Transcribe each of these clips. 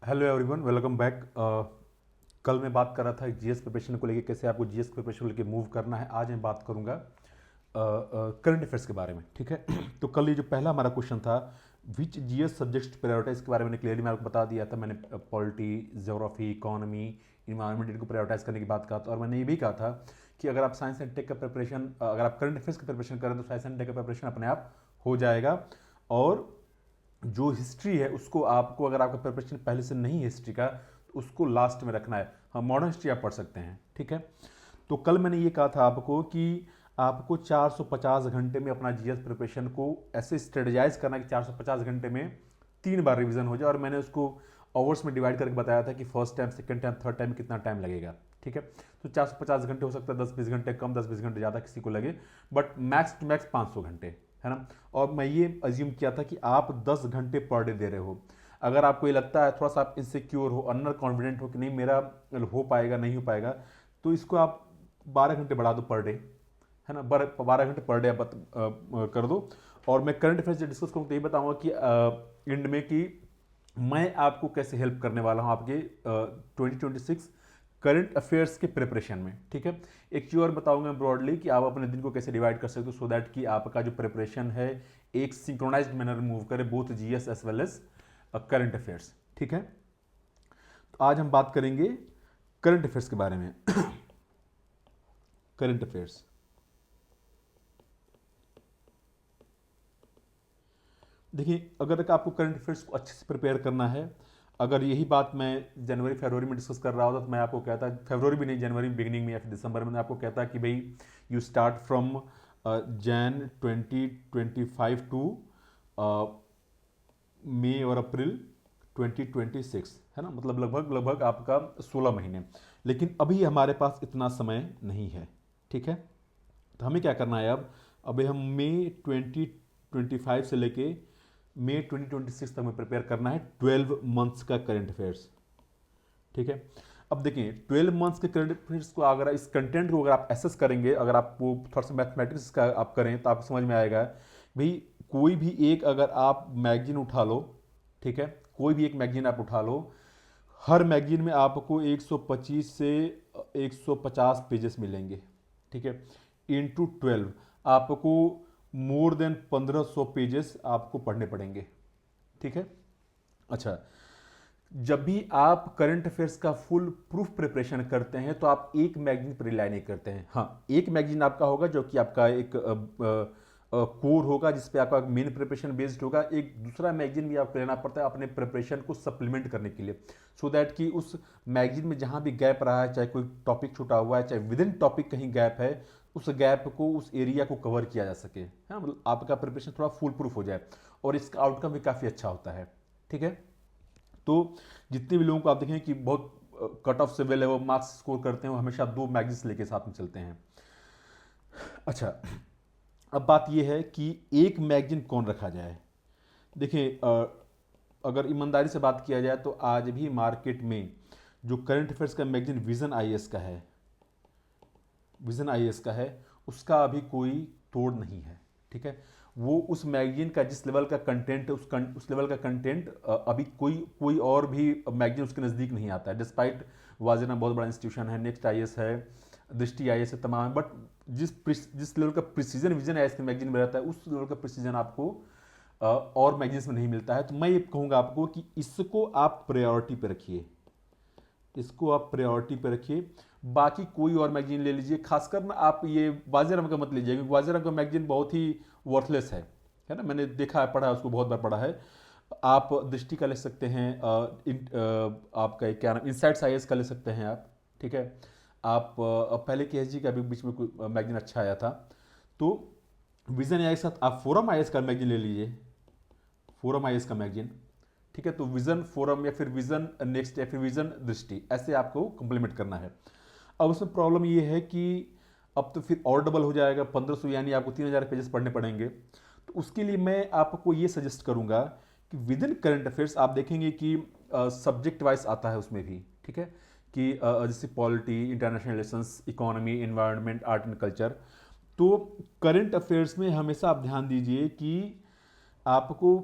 Hello everyone, welcome back. कल मैं बात कर रहा था जीएस प्रिपरेशन को लेके, कैसे आपको जीएस प्रिपरेशन को लेके मूव करना है। आज मैं बात करूंगा करंट अफेयर्स के बारे में, ठीक है। तो कल ये जो पहला हमारा क्वेश्चन था, विच जीएस सब्जेक्ट्स प्रायोरिटाइज के बारे में क्लियरली मैं आपको बता दिया था। मैंने पॉलिटी, ज्योग्राफी, इकोनॉमी, इन्वायरमेंट, इनको प्रायोरिटाइज करने की बात कहा था। और मैंने ये भी कहा था कि अगर आप साइंस एंड टेक का प्रिपरेशन, अगर आप करंट अफेयर्स की प्रिपरेशन करें तो साइंस एंड टेक का प्रिपरेशन अपने आप हो जाएगा। और जो हिस्ट्री है उसको आपको, अगर आपका प्रिपरेशन पहले से नहीं है हिस्ट्री का, तो उसको लास्ट में रखना है। हाँ, मॉडर्न हिस्ट्री आप पढ़ सकते हैं, ठीक है। तो कल मैंने ये कहा था आपको कि आपको 450 घंटे में अपना जीएस प्रिपरेशन को ऐसे स्ट्रेटजाइज करना है कि 450 घंटे में 3 बार रिवीजन हो जाए। और मैंने उसको आवर्स में डिवाइड करके बताया था कि first time, second time, third time कितना टाइम लगेगा, ठीक है। तो 450 घंटे हो सकता है 10-20 घंटे कम, 10-20 घंटे ज़्यादा किसी को लगे, बट मैक्स टू मैक्स 500 घंटे, है ना। और मैं ये अज्यूम किया था कि आप 10 घंटे पर डे दे रहे हो। अगर आपको ये लगता है, थोड़ा सा आप इनसिक्योर हो, अंडर कॉन्फिडेंट हो कि नहीं मेरा हो पाएगा नहीं हो पाएगा, तो इसको आप 12 घंटे बढ़ा दो पर डे, है ना। 12 घंटे पर डे आप कर दो। और मैं करंट अफेयर्स जो डिस्कस करूँ तो ये बताऊंगा कि एंड में कि मैं आपको कैसे हेल्प करने वाला हूँ आपके 2026 करंट अफेयर्स के प्रिपरेशन में, ठीक है। एक चीज़ और बताऊंगा ब्रॉडली कि आप अपने दिन को कैसे डिवाइड कर सकते हो, सो दैट कि आपका जो प्रिपरेशन है एक सिंक्रोनाइज्ड मैनर में मूव करे, both GS as well as current affairs, ठीक है। तो आज हम बात करेंगे करंट अफेयर्स के बारे में। करंट अफेयर्स, देखिए, अगर आपको करंट अफेयर्स को अच्छे से प्रिपेयर करना है, अगर यही बात मैं जनवरी फरवरी में डिस्कस कर रहा होता तो मैं आपको कहता, फरवरी भी नहीं, जनवरी बिगिनिंग में या फिर दिसंबर में मैं आपको कहता कि भाई you start from Jan 2025 to May और अप्रैल 2026, है ना। मतलब लगभग लगभग आपका 16 महीने। लेकिन अभी हमारे पास इतना समय नहीं है, ठीक है। तो हमें क्या करना है अब, अभी हम मई 2025 से लेके मई 2026 तक में प्रिपेयर करना है 12 मंथ्स का करंट अफेयर्स, ठीक है। अब देखिए 12 मंथ्स के करंट अफेयर्स को, अगर इस कंटेंट को अगर आप एसेस करेंगे, अगर आप वो थोड़ा सा मैथमेटिक्स का आप करें तो आपको समझ में आएगा। भाई कोई भी एक, अगर आप मैगजीन उठा लो, ठीक है, कोई भी एक मैगजीन आप उठा लो, हर मैगजीन में आपको 125 से 150 पेजेस मिलेंगे, ठीक है। इंटू 12 आपको मोर देन 1500 पेजेस आपको पढ़ने पड़ेंगे, ठीक है। अच्छा, जब भी आप करंट अफेयर्स का फुल प्रूफ प्रिपरेशन करते हैं तो आप एक मैगजीन पर रिलाई नहीं करते हैं। हाँ, एक मैगजीन आपका होगा जो कि आपका एक कोर होगा, जिसपे आपका मेन प्रिपरेशन बेस्ड होगा। एक दूसरा मैगजीन भी आपको लेना पड़ता है अपने प्रिपरेशन को सप्लीमेंट करने के लिए, सो दैट कि उस मैगजीन में जहां भी गैप रहा है, चाहे कोई टॉपिक छूटा हुआ है, चाहे विद इन टॉपिक कहीं गैप है, उस गैप को, उस एरिया को कवर किया जा सके, हाँ, मतलब आपका प्रिपरेशन थोड़ा फुल प्रूफ हो जाए और इसका आउटकम भी काफ़ी अच्छा होता है, ठीक है। तो जितने भी लोगों को आप देखें कि बहुत कट ऑफ से वेल वो मार्क्स स्कोर करते हैं, वो हमेशा 2 मैगजीन्स लेके साथ में चलते हैं। अच्छा, अब बात यह है कि एक मैगजीन कौन रखा जाए। देखिए, अगर ईमानदारी से बात किया जाए तो आज भी मार्केट में जो करंट अफेयर्स का मैगजीन विजन आईएएस का है, विजन आईएएस का है, उसका अभी कोई तोड़ नहीं है, ठीक है। वो उस मैगजीन का जिस लेवल का कंटेंट है, उस लेवल का कंटेंट अभी कोई कोई और भी मैगजीन उसके नज़दीक नहीं आता है। डिस्पाइट वाजिना बहुत बड़ा इंस्टीट्यूशन है, नेक्स्ट आईएएस है, दृष्टि आईएएस है, तमाम है, बट जिस लेवल का प्रिसीजन विजन आईएएस के मैगजीन में रहता है, उस लेवल का प्रिसीजन आपको और मैगजीन्स में नहीं मिलता है। तो मैं ये कहूँगा आपको कि इसको आप प्रायोरिटी पे रखिए, इसको आप प्रायोरिटी पे रखिए। बाकी कोई और मैगजीन ले लीजिए, खासकर ना आप ये वाजिरम का मत लीजिए, क्योंकि वाजिरम का मैगजीन बहुत ही वर्थलेस है ना। मैंने देखा है, पढ़ा है उसको, बहुत बार पढ़ा है। आप दृष्टि का ले सकते हैं, आपका क्या नाम, इनसाइट्स आईएएस का ले सकते हैं आप, ठीक है। आप पहले केएसजी का भी बीच में कोई मैगजीन अच्छा आया था। तो विजन आईएएस के साथ आप फोरम आईएएस का मैगजीन ले लीजिए, फोरम आईएएस का मैगजीन, ठीक है। तो विजन फोरम या फिर विजन नेक्स्ट या फिर विजन दृष्टि, ऐसे आपको कंप्लीमेंट करना है। अब उसमें प्रॉब्लम ये है कि अब तो फिर और डबल हो जाएगा, 1500 यानी आपको 3000 पेजेस पढ़ने पड़ेंगे। तो उसके लिए मैं आपको ये सजेस्ट करूंगा कि विद इन करंट अफेयर्स आप देखेंगे कि सब्जेक्ट वाइज आता है उसमें भी, ठीक है, कि जैसे polity, international relations, economy, environment, art and culture. तो करंट अफेयर्स में हमेशा आप ध्यान दीजिए कि आपको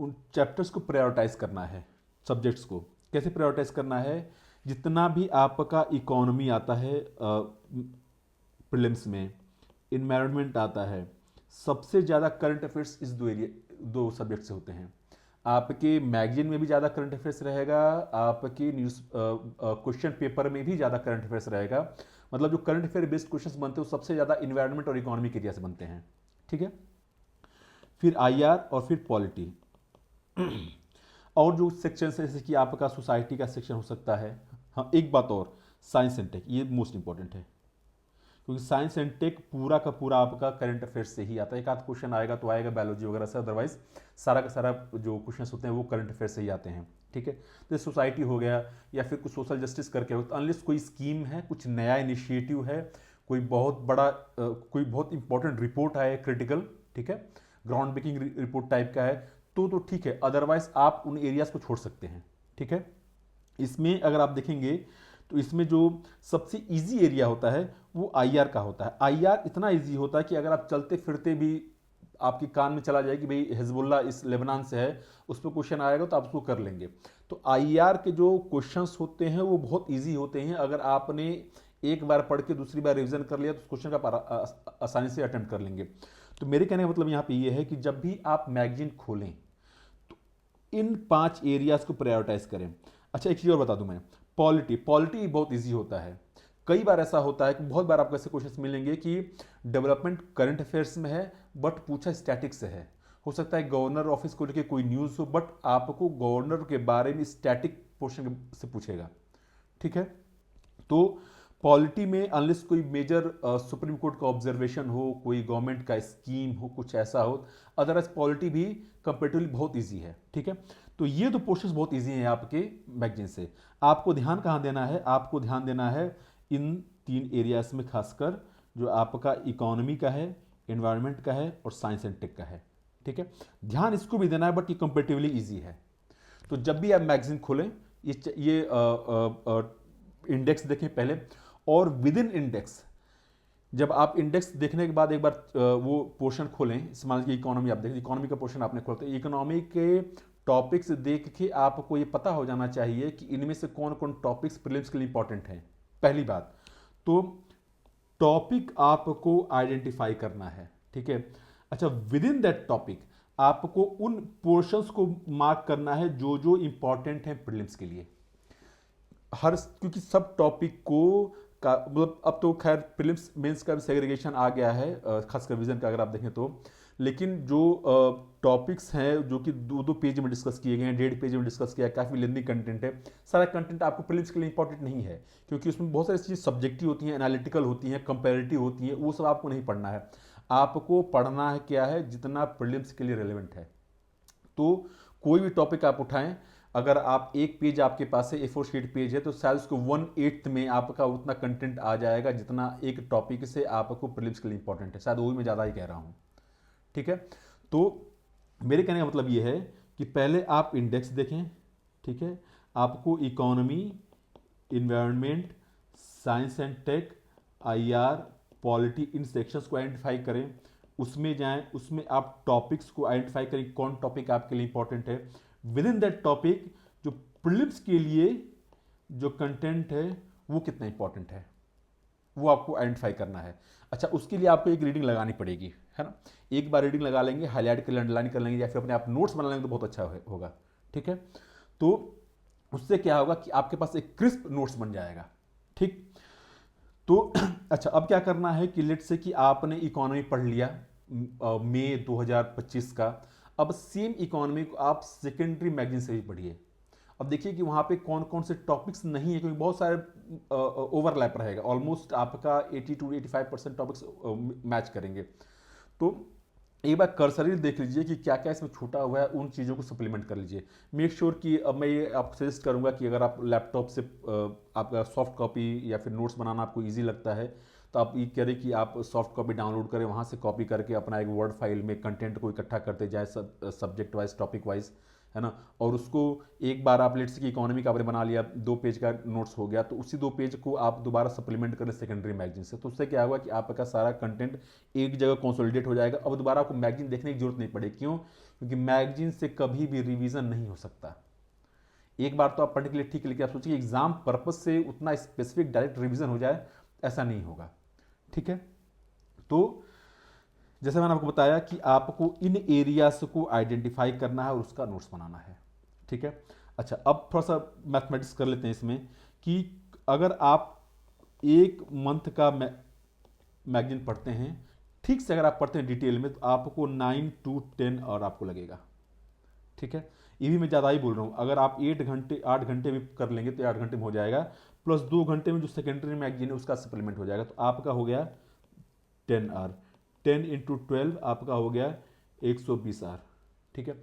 उन चैप्टर्स को प्रायोरिटाइज करना है, सब्जेक्ट्स को। कैसे प्रायोरिटाइज करना है? जितना भी आपका इकोनॉमी आता है प्रीलिम्स में, इन्वायरमेंट आता है, सबसे ज़्यादा करंट अफेयर्स इस दो सब्जेक्ट से होते हैं। आपके मैगजीन में भी ज़्यादा करंट अफेयर्स रहेगा, आपकी न्यूज़ क्वेश्चन पेपर में भी ज़्यादा करंट अफेयर्स रहेगा। मतलब जो करंट अफेयर बेस्ड क्वेश्चंस बनते हैं वो सबसे ज़्यादा इन्वायरमेंट और इकोनॉमी के एरिया से बनते हैं। ठीक है, फिर आईआर और फिर पॉलिटी। और जो सेक्शन है जैसे कि आपका सोसाइटी का सेक्शन हो सकता है। हाँ, एक बात और, साइंस एंड टेक, ये मोस्ट इंपॉर्टेंट है, क्योंकि साइंस एंड टेक पूरा का पूरा आपका करंट अफेयर्स से ही आता है। एक आध क्वेश्चन आएगा तो आएगा बायोलॉजी वगैरह से, अदरवाइज सारा का सारा जो क्वेश्चन होते हैं वो करंट अफेयर्स से ही आते हैं। ठीक है, तो सोसाइटी हो गया या फिर कुछ सोशल जस्टिस करके हो, तो अनलेस कोई स्कीम है, कुछ नया इनिशिएटिव है, कोई बहुत बड़ा कोई बहुत इंपॉर्टेंट रिपोर्ट आया है क्रिटिकल, ठीक है, ग्राउंड ब्रेकिंग रिपोर्ट टाइप का है, तो ठीक है, अदरवाइज आप उन एरियाज को छोड़ सकते हैं। ठीक है, इसमें अगर आप देखेंगे तो इसमें जो सबसे इजी एरिया होता है वो आईआर का होता है। आईआर इतना इजी होता है कि अगर आप चलते फिरते भी आपके कान में चला जाए कि भाई हिजबुल्ला इस लेबनान से है, उस पर क्वेश्चन आएगा तो आप उसको कर लेंगे। तो आईआर के जो क्वेश्चंस होते हैं वो बहुत इजी होते हैं। अगर आपने एक बार पढ़ के दूसरी बार रिवीजन कर लिया तो उस क्वेश्चन का आसानी से अटेम्प्ट कर लेंगे। तो मेरे कहने का मतलब यहाँ पे ये है कि जब भी आप मैगजीन खोलें तो इन 5 एरियाज को प्रायोरिटाइज करें। अच्छा, एक चीज़ और बता दूं मैं, पॉलिटी बहुत इजी होता है। कई बार ऐसा होता है कि बहुत बार आपको ऐसे क्वेश्चंस मिलेंगे कि डेवलपमेंट करंट अफेयर्स में है बट पूछा स्टैटिक से है। हो सकता है गवर्नर ऑफिस को लेकर कोई न्यूज़ हो बट आपको गवर्नर के बारे में स्टैटिक पोर्शन से पूछेगा। ठीक है, तो पॉलिटी में अनलेस कोई मेजर सुप्रीम कोर्ट का ऑब्जर्वेशन हो, कोई गवर्नमेंट का स्कीम हो, कुछ ऐसा हो, अदरवाइज पॉलिटी भी कंपेरेटिवली बहुत इजी है। ठीक है, तो ये दो पोर्शंस बहुत इजी हैं आपके मैगजीन से। आपको ध्यान कहाँ देना है? आपको ध्यान देना है इन 3 एरियाज में, खासकर जो आपका इकोनॉमी का है, एनवायरनमेंट का है और साइंस एंड टेक का है। ठीक है, ध्यान इसको भी देना है, बट ये कंपेरेटिवली ईजी है। तो जब भी आप मैगजीन खोलें, ये इंडेक्स देखें पहले, और विद इन इंडेक्स जब आप इंडेक्स देखने के बाद एक बार वो पोर्शन खोलें, मान लीजिए इकोनॉमी आप देखें, इकोनॉमी का पोर्शन आपने खोलते, इकोनॉमी के टॉपिक्स देख के आपको ये पता हो जाना चाहिए कि इनमें से कौन कौन टॉपिक्स प्रीलिम्स के लिए इंपॉर्टेंट हैं। पहली बात तो टॉपिक आपको आइडेंटिफाई करना है। ठीक है, अच्छा, विद इन दैट टॉपिक आपको उन पोर्शंस को मार्क करना है जो जो इंपॉर्टेंट हैं प्रीलिम्स के लिए। क्योंकि सब टॉपिक को का मतलब अब तो खैर प्रीलिम्स मेंस का भी सेग्रीगेशन आ गया है, खासकर विजन का अगर आप देखें तो, लेकिन जो टॉपिक्स हैं जो कि 2-2 पेज में डिस्कस किए गए हैं, 1.5 पेज में डिस्कस किया है, काफ़ी लेंदी कंटेंट है, सारा कंटेंट आपको प्रीलिम्स के लिए इंपॉर्टेंट नहीं है, क्योंकि उसमें बहुत सारी चीज़ें सब्जेक्टिव होती हैं, एनालिटिकल होती हैं, कंपेरेटिव होती हैं, वो सब आपको नहीं पढ़ना है। आपको पढ़ना है क्या है, जितना प्रीलिम्स के लिए रेलिवेंट है। तो कोई भी टॉपिक आप उठाएं, अगर आप एक पेज आपके पास है, A4 शीट पेज है, तो शायद उसको 1/8 में आपका उतना कंटेंट आ जाएगा जितना एक टॉपिक से आपको प्रीलिम्स के लिए इंपॉर्टेंट है। शायद वही मैं ज़्यादा ही कह रहा हूँ। ठीक है, तो मेरे कहने का मतलब ये है कि पहले आप इंडेक्स देखें। ठीक है, आपको economy, environment, science and tech, IR, polity, इन सेक्शंस को आइडेंटिफाई करें, उसमें जाएं, उसमें आप टॉपिक्स को आइडेंटिफाई करें कौन टॉपिक आपके लिए इंपॉर्टेंट है। विद इन दैट टॉपिक जो प्रीलिम्स के लिए जो कंटेंट है वो कितना इंपॉर्टेंट है वो आपको आइडेंटिफाई करना है। अच्छा, उसके लिए आपको एक रीडिंग लगानी पड़ेगी, है ना। एक बार रीडिंग लगा लेंगे, हाईलाइट कर अंडरलाइन कर लेंगे, या फिर अपने आप नोट्स बना लेंगे तो बहुत अच्छा होगा। ठीक है, तो उससे क्या होगा कि आपके पास एक क्रिस्प नोट्स बन जाएगा। ठीक, तो अच्छा, अब क्या करना है कि लेट से कि आपने इकोनॉमी पढ़ लिया मई 2025 का, अब सेम इकोनॉमी को आप सेकेंडरी मैगजीन से भी पढ़िए। अब देखिए कि वहाँ पे कौन कौन से टॉपिक्स नहीं है, क्योंकि बहुत सारे ओवरलैप रहेगा, ऑलमोस्ट आपका 80 to 85% टॉपिक्स मैच करेंगे। तो एक बार कर्सरी देख लीजिए कि क्या क्या इसमें छूटा हुआ है, उन चीज़ों को सप्लीमेंट कर लीजिए। मेक श्योर कि अब मैं ये आपको सजेस्ट करूंगा कि अगर आप लैपटॉप से आपका सॉफ्ट कॉपी या फिर नोट्स बनाना आपको ईजी लगता है, तो आप ये करें कि आप सॉफ्ट कॉपी डाउनलोड करें, वहाँ से कॉपी करके अपना एक वर्ड फाइल में कंटेंट को इकट्ठा करते जाए, सब्जेक्ट वाइज, टॉपिक वाइज, है ना। और उसको एक बार आप लेट्स की इकोनॉमी का आपने बना लिया, 2 पेज का नोट्स हो गया, तो उसी 2 पेज को आप दोबारा सप्लीमेंट करें सेकेंडरी मैगजीन से। तो उससे क्या होगा कि आपका सारा कंटेंट एक जगह कंसोलिडेट हो जाएगा। अब दोबारा आपको मैगजीन देखने की जरूरत नहीं पड़ेगी। क्यों? क्योंकि मैगजीन से कभी भी रिवीजन नहीं हो सकता। एक बार तो आप पढ़ने के लिए ठीक है, लेकिन आप सोचिए एग्जाम पर्पज से उतना स्पेसिफिक डायरेक्ट रिवीजन हो जाए, ऐसा नहीं होगा। ठीक है, तो जैसे मैंने आपको बताया कि आपको इन एरियाज को आइडेंटिफाई करना है और उसका नोट्स बनाना है। ठीक है, अच्छा अब थोड़ा सा मैथमेटिक्स कर लेते हैं इसमें, कि अगर आप एक मंथ का मैगजीन पढ़ते हैं, ठीक से अगर आप पढ़ते हैं डिटेल में, तो आपको 9 to 10 और आपको लगेगा। ठीक है, ये भी मैं ज़्यादा ही बोल रहा हूँ, अगर आप 8 घंटे भी कर लेंगे तो 8 घंटे में हो जाएगा, प्लस 2 घंटे में जो सेकेंडरी मैगजीन है उसका सप्लीमेंट हो जाएगा, तो आपका हो गया 10 आवर। 10 इंटू 12 आपका हो गया 120 आवर। ठीक है,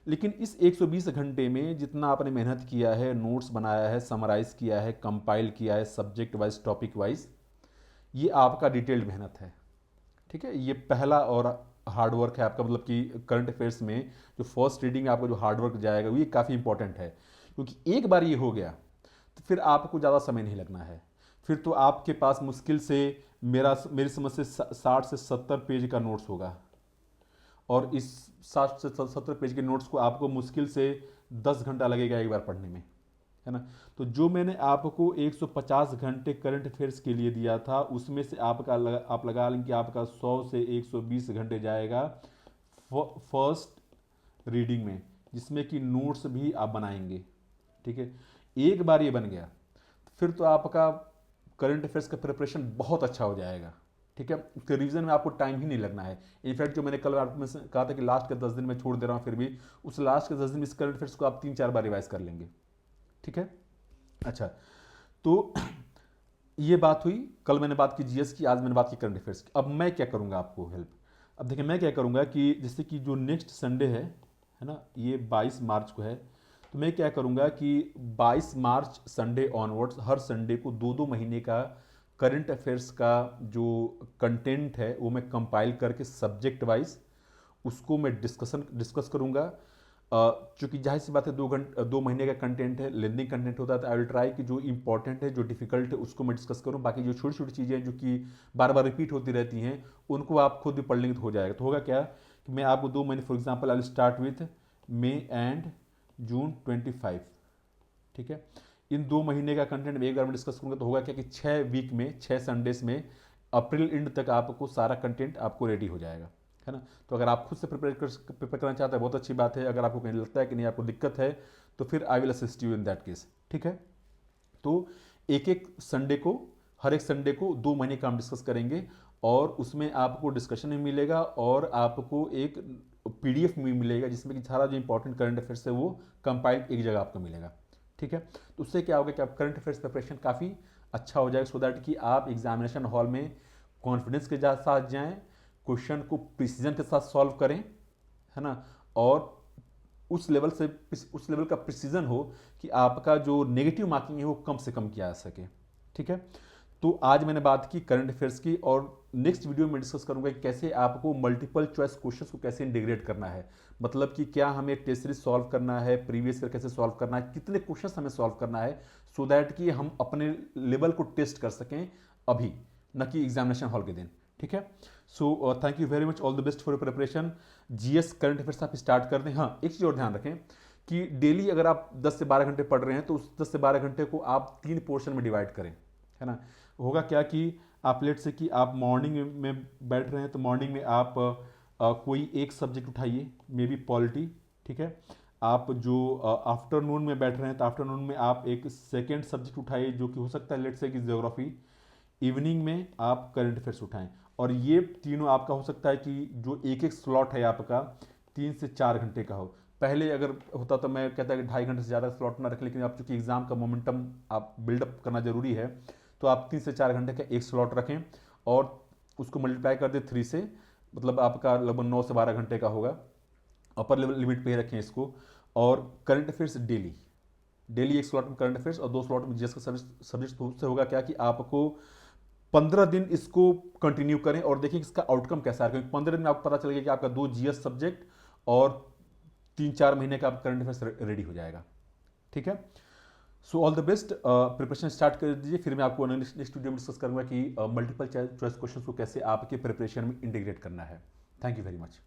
लेकिन इस 120 घंटे में जितना आपने मेहनत किया है, नोट्स बनाया है, समराइज किया है, कंपाइल किया है सब्जेक्ट वाइज, टॉपिक वाइज, ये आपका डिटेल्ड मेहनत है। ठीक है, ये पहला और हार्डवर्क है आपका, मतलब कि करंट अफेयर्स में जो फर्स्ट रीडिंग आपका जो हार्डवर्क जाएगा ये काफ़ी इंपॉर्टेंट है, क्योंकि एक बार ये हो गया तो फिर आपको ज़्यादा समय नहीं लगना है। फिर तो आपके पास मुश्किल से मेरी समझ से 60 से 70 पेज का नोट्स होगा, और इस 60 से 70 पेज के नोट्स को आपको मुश्किल से 10 घंटा लगेगा एक बार पढ़ने में, है ना। तो जो मैंने आपको 150 घंटे करंट अफेयर्स के लिए दिया था, उसमें से आप लगा लें कि आपका 100 से 120 घंटे जाएगा फर्स्ट रीडिंग में, जिसमें कि नोट्स भी आप बनाएंगे। ठीक है, एक बार ये बन गया फिर तो आपका करंट अफेयर्स का प्रिपरेशन बहुत अच्छा हो जाएगा। ठीक है, उसके रिवीजन में आपको टाइम ही नहीं लगना है। इनफैक्ट जो मैंने कल आपको कहा था कि लास्ट के 10 दिन में छोड़ दे रहा हूँ, फिर भी उस लास्ट के 10 दिन में इस करंट अफेयर्स को आप 3-4 बार रिवाइज कर लेंगे। ठीक है, अच्छा तो ये बात हुई, कल मैंने बात की जीएस की, आज मैंने बात की करंट अफेयर्स की। अब मैं क्या करूंगा आपको हेल्प, अब देखिए मैं क्या करूंगा कि जैसे कि जो नेक्स्ट संडे है ना, ये 22 मार्च को है, तो मैं क्या करूंगा कि 22 मार्च संडे ऑनवर्ड्स हर संडे को 2-2 महीने का करंट अफेयर्स का जो कंटेंट है वो मैं कंपाइल करके सब्जेक्ट वाइज उसको मैं डिस्कस करूंगा। चूंकि जाहिर सी बात है 2 महीने का कंटेंट है, लेंदी कंटेंट होता है, तो आई विल ट्राई कि जो इंपॉर्टेंट है, जो डिफिकल्ट है, उसको मैं डिस्कस करूं। बाकी जो छोटी छोटी चीज़ें जो कि बार बार रिपीट होती रहती हैं, उनको आप खुद भी पढ़ लेंगे तो हो जाएगा। तो होगा क्या कि मैं आपको 2 महीने, for example I will start with May and June 25। ठीक है, इन 2 महीने का कंटेंट में एक बार में डिस्कस करूंगा, तो होगा क्या कि 6 वीक में, 6 संडेज में अप्रैल एंड तक आपको सारा कंटेंट आपको रेडी हो जाएगा, है ना। तो अगर आप खुद से प्रिपेयर करना चाहते हैं बहुत अच्छी बात है, अगर आपको कहीं लगता है कि नहीं आपको दिक्कत है तो फिर I will assist you in that case. ठीक है, तो एक एक संडे को, हर एक संडे को 2 महीने का हम डिस्कस करेंगे, और उसमें आपको डिस्कशन भी मिलेगा और आपको एक पीडीएफ भी मिलेगा जिसमें कि सारा जो इंपॉर्टेंट करंट अफेयर्स है वो कंपाइल्ड एक जगह आपको मिलेगा। ठीक है, तो उससे क्या होगा कि आप करंट अफेयर्स प्रिपरेशन काफ़ी अच्छा हो जाएगा, सो दैट कि आप एग्जामिनेशन हॉल में कॉन्फिडेंस के साथ जाएं, क्वेश्चन को प्रिसीजन के साथ सॉल्व करें, है ना, और उस लेवल का प्रिसीजन हो कि आपका जो नेगेटिव मार्किंग है वो कम से कम किया जा सके। ठीक है, तो आज मैंने बात की करंट अफेयर्स की, और नेक्स्ट वीडियो में डिस्कस करूंगा कि कैसे आपको मल्टीपल चॉइस क्वेश्चंस को कैसे इंटीग्रेट करना है, मतलब कि क्या हमें टेस्ट सीरीज सॉल्व करना है, प्रीवियस ईयर कैसे सॉल्व करना है, कितने क्वेश्चंस हमें सॉल्व करना है, सो दैट कि हम अपने लेवल को टेस्ट कर सकें अभी, न कि एग्जामिनेशन हॉल के दिन। ठीक है, so thank you very much, all the best for your preparation. GS current affairs आप स्टार्ट कर दें। हाँ, एक चीज़ और ध्यान रखें कि डेली अगर आप 10 से 12 घंटे पढ़ रहे हैं तो उस 10 से 12 घंटे को आप 3 पोर्शन में डिवाइड करें, है ना। होगा क्या कि आप लेट से कि आप मॉर्निंग में बैठ रहे हैं, तो मॉर्निंग में आप कोई एक सब्जेक्ट उठाइए, मे बी पॉलिटी। ठीक है, आप जो आफ्टरनून में बैठ रहे हैं तो आफ्टरनून में आप एक सेकेंड सब्जेक्ट उठाइए जो कि हो सकता है लेट से कि ज्योग्राफी। इवनिंग में आप करंट अफेयर्स उठाएं, और ये तीनों आपका हो सकता है कि जो एक एक स्लॉट है आपका 3 से 4 घंटे का हो। पहले अगर होता तो मैं कहता कि 2.5 घंटे से ज़्यादा स्लॉट ना रखें, लेकिन आप चूंकि एग्जाम का मोमेंटम आप बिल्डअप करना जरूरी है, तो आप 3 से 4 घंटे का एक स्लॉट रखें और उसको मल्टीप्लाई कर दें 3 से, मतलब आपका लगभग 9 से 12 घंटे का होगा। अपर लेवल लिमिट पे ही रखें इसको। और करंट अफेयर्स डेली एक स्लॉट में करंट अफेयर्स और 2 स्लॉट में जीएस का सब्जेक्ट। से होगा क्या कि आपको 15 दिन इसको कंटिन्यू करें और देखिए इसका आउटकम कैसा है, क्योंकि 15 दिन में आपको पता चलेगा कि आपका 2 जीएस सब्जेक्ट और 3-4 महीने का करंट अफेयर्स रेडी हो जाएगा। ठीक है, so all the best, preparation start कर दीजिए। फिर मैं आपको नेक्स्ट वीडियो में डिस्कस करूंगा कि मल्टीपल चॉइस क्वेश्चन को कैसे आपके प्रिपरेशन में इंटीग्रेट करना है। Thank you very much.